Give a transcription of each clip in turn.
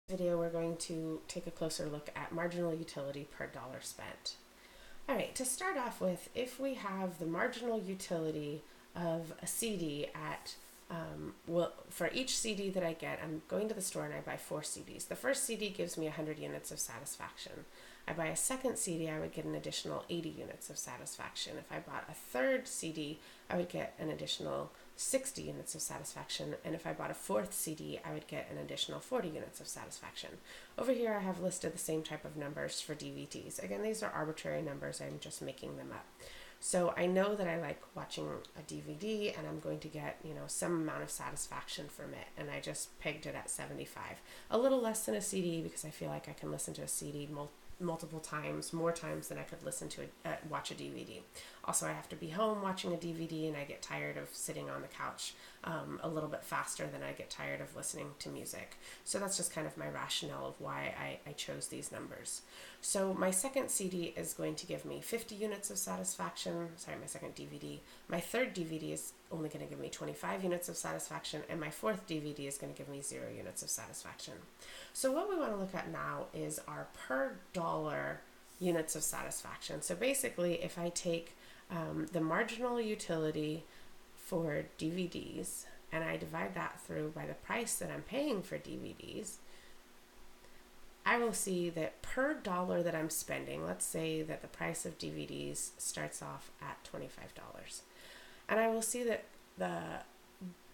Video we're going to take a closer look at marginal utility per dollar spent. All right, to start off with, if we have the marginal utility of a CD at, for each CD that I get, I'm going to the store and I buy 4 CDs. The first CD gives me 100 units of satisfaction. I buy a second CD, I would get an additional 80 units of satisfaction. If I bought a third CD, I would get an additional 60 units of satisfaction, and if I bought a fourth CD, I would get an additional 40 units of satisfaction. Over here, I have listed the same type of numbers for DVDs. Again, these are arbitrary numbers, I'm just making them up. So I know that I like watching a DVD and I'm going to get, some amount of satisfaction from it, and I just pegged it at 75. A little less than a CD because I feel like I can listen to a CD multiple times, more times than I could watch a DVD. Also, I have to be home watching a DVD and I get tired of sitting on the couch a little bit faster than I get tired of listening to music. So that's just kind of my rationale of why I chose these numbers. So my second CD is going to give me 50 units of satisfaction. Sorry, my second DVD. My third DVD is only going to give me 25 units of satisfaction, and my fourth DVD is going to give me 0 units of satisfaction. So what we want to look at now is our per dollar units of satisfaction. So basically, if I take the marginal utility for DVDs and I divide that through by the price that I'm paying for DVDs, I will see that per dollar that I'm spending, let's say that the price of DVDs starts off at $25. And I will see that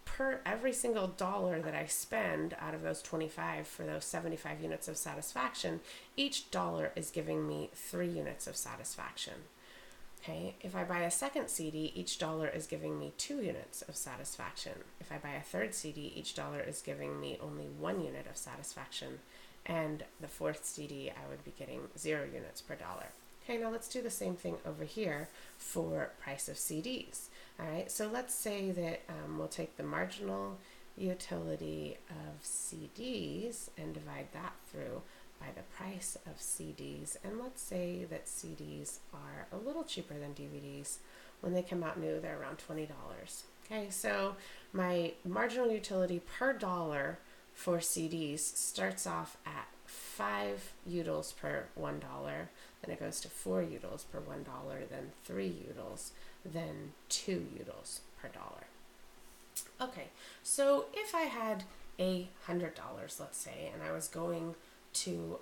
per every single dollar that I spend out of those 25 for those 75 units of satisfaction, each dollar is giving me 3 units of satisfaction. Okay, if I buy a second CD, each dollar is giving me 2 units of satisfaction. If I buy a third CD, each dollar is giving me only 1 unit of satisfaction. And the fourth CD, I would be getting 0 units per dollar. Okay, now let's do the same thing over here for price of CDs. All right, so let's say that we'll take the marginal utility of CDs and divide that through by the price of CDs. And let's say that CDs are a little cheaper than DVDs. When they come out new, they're around $20. Okay, so my marginal utility per dollar for CDs starts off at 5 utils per $1, then it goes to 4 utils per $1, then 3 utils, then 2 utils per dollar. Okay, so if I had $100, let's say, and I was going to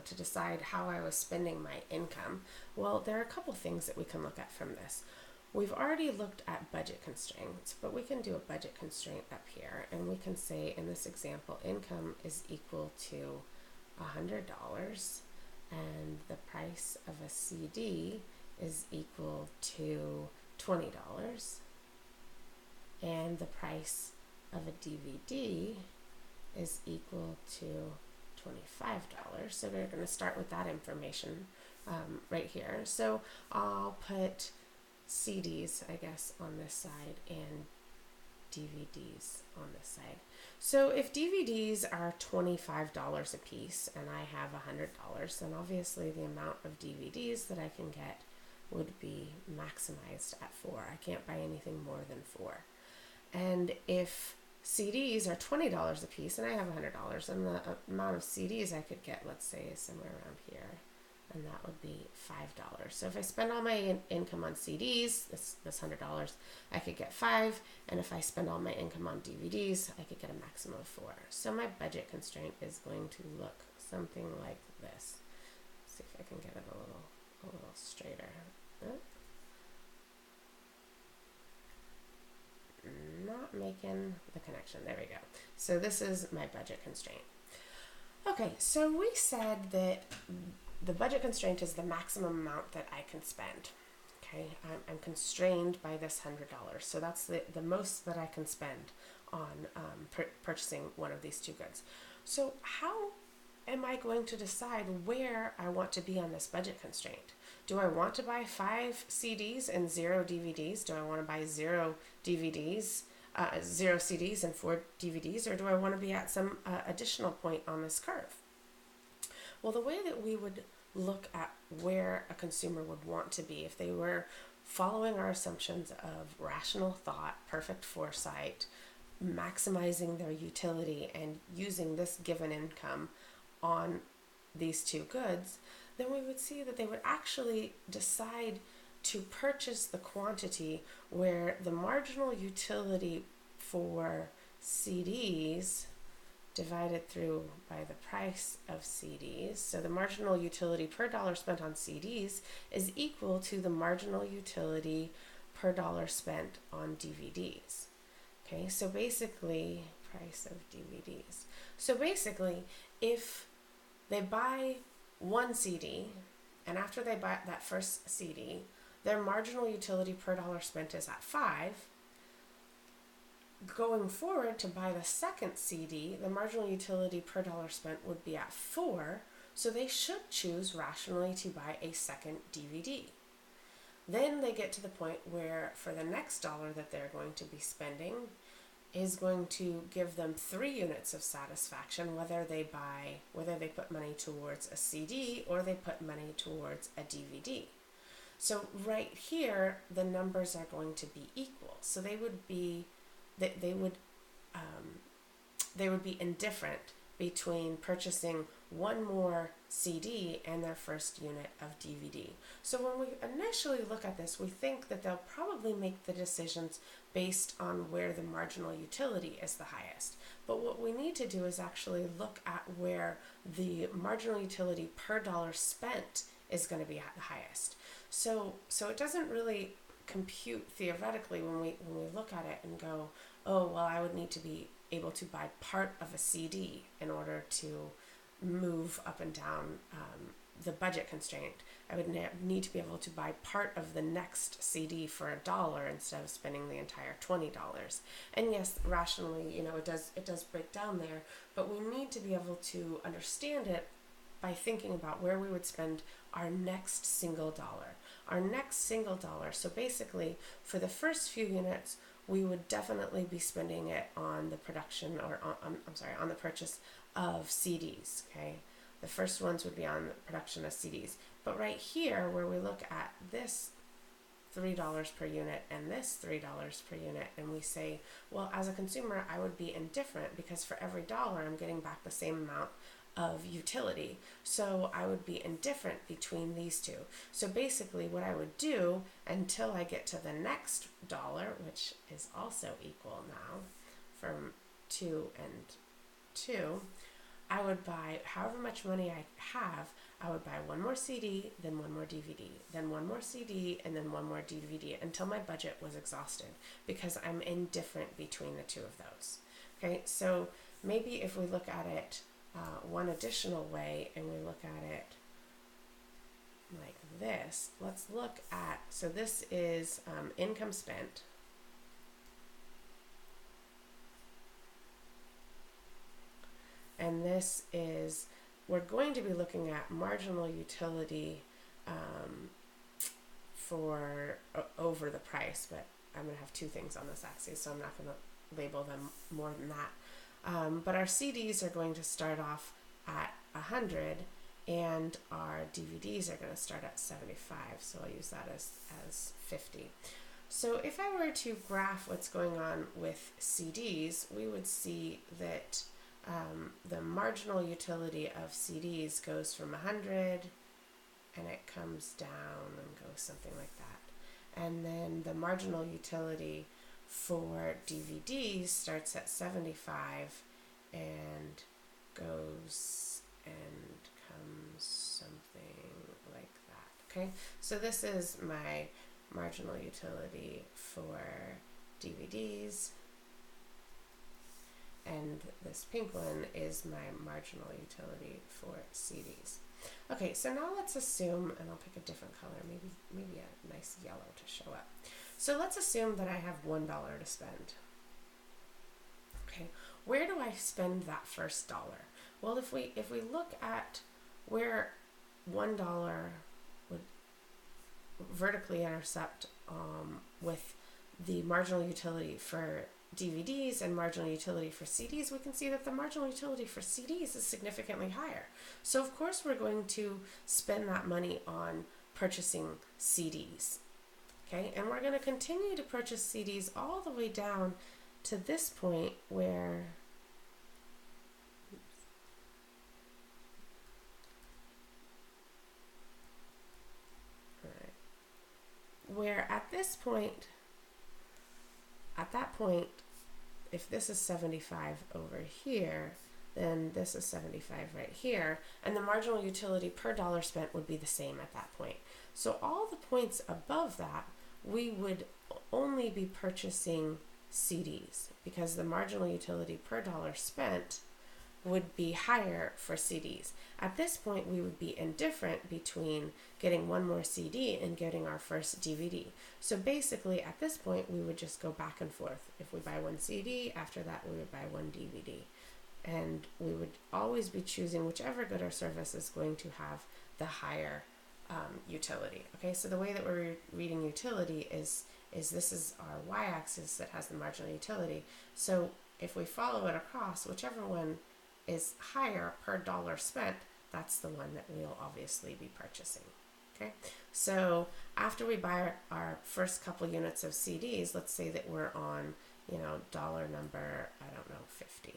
to decide how I was spending my income, well, there are a couple things that we can look at from this. We've already looked at budget constraints, but we can do a budget constraint up here, and we can say in this example, income is equal to $100, and the price of a CD is equal to $20, and the price of a DVD is equal to $25. So we're going to start with that information right here. So I'll put CDs, I guess, on this side and DVDs on this side. So if DVDs are $25 a piece and I have $100, then obviously the amount of DVDs that I can get would be maximized at 4. I can't buy anything more than 4. And if CDs are $20 a piece and I have $100, and the amount of CDs I could get, let's say, is somewhere around here, and that would be $5. So if I spend all my income on CDs, this $100, I could get 5, and if I spend all my income on DVDs, I could get a maximum of 4. So my budget constraint is going to look something like this. Let's see if I can get it a little straighter. Not making the connection. There we go. So this is my budget constraint. Okay, so we said that the budget constraint is the maximum amount that I can spend. Okay, I'm constrained by this $100. So that's the most that I can spend on purchasing one of these 2 goods. So how am I going to decide where I want to be on this budget constraint? Do I want to buy 5 CDs and 0 DVDs? Do I want to buy 0 DVDs, 0 CDs and 4 DVDs? Or do I want to be at some additional point on this curve? Well, the way that we would look at where a consumer would want to be if they were following our assumptions of rational thought, perfect foresight, maximizing their utility and using this given income on these two goods, then we would see that they would actually decide to purchase the quantity where the marginal utility for CDs divided through by the price of CDs. So the marginal utility per dollar spent on CDs is equal to the marginal utility per dollar spent on DVDs. Okay, so basically, price of DVDs. So basically, if they buy one CD, and after they buy that first CD, their marginal utility per dollar spent is at 5. Going forward to buy the second CD, the marginal utility per dollar spent would be at 4, so they should choose rationally to buy a second DVD. Then they get to the point where for the next dollar that they're going to be spending is going to give them 3 units of satisfaction, whether they put money towards a CD or they put money towards a DVD. So right here, the numbers are going to be equal. So they would be indifferent between purchasing one more CD and their first unit of DVD. So when we initially look at this, we think that they'll probably make the decisions based on where the marginal utility is the highest. But what we need to do is actually look at where the marginal utility per dollar spent is going to be at the highest. So it doesn't really compute theoretically when we look at it and go, oh, well, I would need to be able to buy part of a CD in order to move up and down the budget constraint. I would need to be able to buy part of the next CD for $1 instead of spending the entire $20. And yes, rationally, it does break down there, but we need to be able to understand it by thinking about where we would spend our next single dollar. So basically, for the first few units, we would definitely be spending it on the production on the purchase of CDs, okay? The first ones would be on the production of CDs. But right here, where we look at this $3 per unit and this $3 per unit, and we say, well, as a consumer, I would be indifferent because for every dollar, I'm getting back the same amount of utility. So I would be indifferent between these two. So basically what I would do until I get to the next dollar, which is also equal now from 2 and 2, I would buy however much money I have. I would buy one more CD, then one more DVD, then one more CD, and then one more DVD until my budget was exhausted because I'm indifferent between the two of those. Okay, so maybe if we look at it one additional way and we look at it like this, let's look at, so this is income spent. And this is, we're going to be looking at marginal utility for over the price, but I'm going to have 2 things on this axis, so I'm not going to label them more than that. But our CDs are going to start off at 100 and our DVDs are going to start at 75, so I'll use that as 50. So if I were to graph what's going on with CDs, we would see that the marginal utility of CDs goes from 100 and it comes down and goes something like that. And then the marginal utility for DVDs starts at 75 and goes and comes something like that. Okay, so this is my marginal utility for DVDs, and this pink one is my marginal utility for CDs. Okay, so now let's assume, and I'll pick a different color, maybe a nice yellow to show up. So let's assume that I have $1 to spend. Okay, where do I spend that first dollar? Well, if we look at where $1 would vertically intercept with the marginal utility for DVDs and marginal utility for CDs, we can see that the marginal utility for CDs is significantly higher. So of course we're going to spend that money on purchasing CDs. Okay, and we're going to continue to purchase CDs all the way down to this point where at this point, at that point, if this is 75 over here, then this is 75 right here, and the marginal utility per dollar spent would be the same at that point. So all the points above that, we would only be purchasing CDs because the marginal utility per dollar spent would be higher for CDs. At this point, we would be indifferent between getting one more CD and getting our first DVD. So basically, at this point, we would just go back and forth. If we buy one CD, after that, we would buy one DVD. And we would always be choosing whichever good or service is going to have the higher utility. Okay, so the way that we're reading utility is this is our y-axis that has the marginal utility. So if we follow it across, whichever one is higher per dollar spent, that's the one that we'll obviously be purchasing. Okay, so after we buy our first couple units of CDs, let's say that we're on, dollar number, I don't know, 50.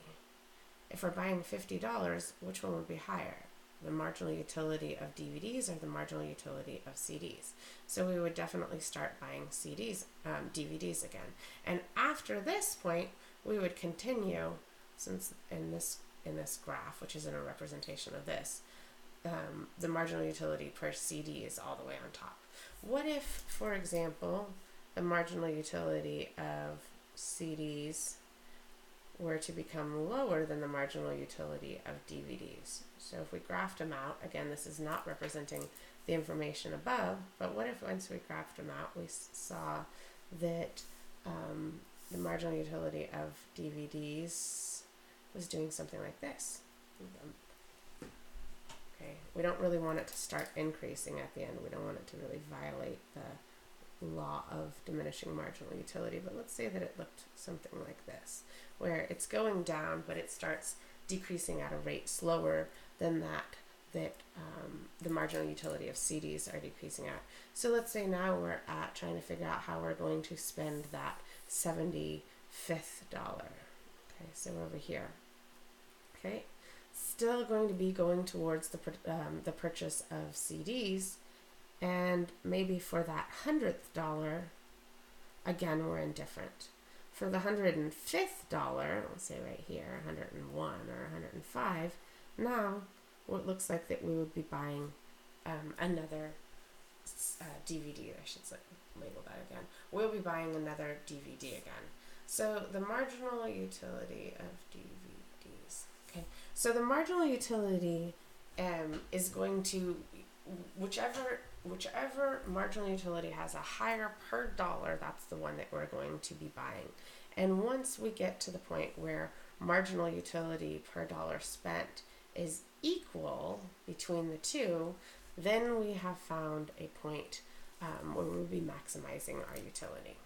If we're buying $50, which one would be higher? The marginal utility of DVDs or the marginal utility of CDs? So we would definitely start buying DVDs again. And after this point, we would continue, since in this graph, which isn't a representation of this, the marginal utility per CD is all the way on top. What if, for example, the marginal utility of CDs were to become lower than the marginal utility of DVDs? So if we graphed them out, again, this is not representing the information above, but what if once we graphed them out, we saw that the marginal utility of DVDs was doing something like this? Okay, we don't really want it to start increasing at the end. We don't want it to really violate the law of diminishing marginal utility, but let's say that it looked something like this, where it's going down, but it starts decreasing at a rate slower than that the marginal utility of CDs are decreasing at. So let's say now we're at trying to figure out how we're going to spend that 75th dollar. Okay, so we're over here. Okay, still going to be going towards the purchase of CDs, and maybe for that 100th dollar, again, we're indifferent. For the 105th dollar, let's say right here, 101 or 105, now it looks like that we would be buying another DVD. I should label that again. We'll be buying another DVD again. So the marginal utility of DVDs. Okay, so the marginal utility is going to, whichever marginal utility has a higher per dollar, that's the one that we're going to be buying. And once we get to the point where marginal utility per dollar spent is equal between the two, then we have found a point where we'll be maximizing our utility.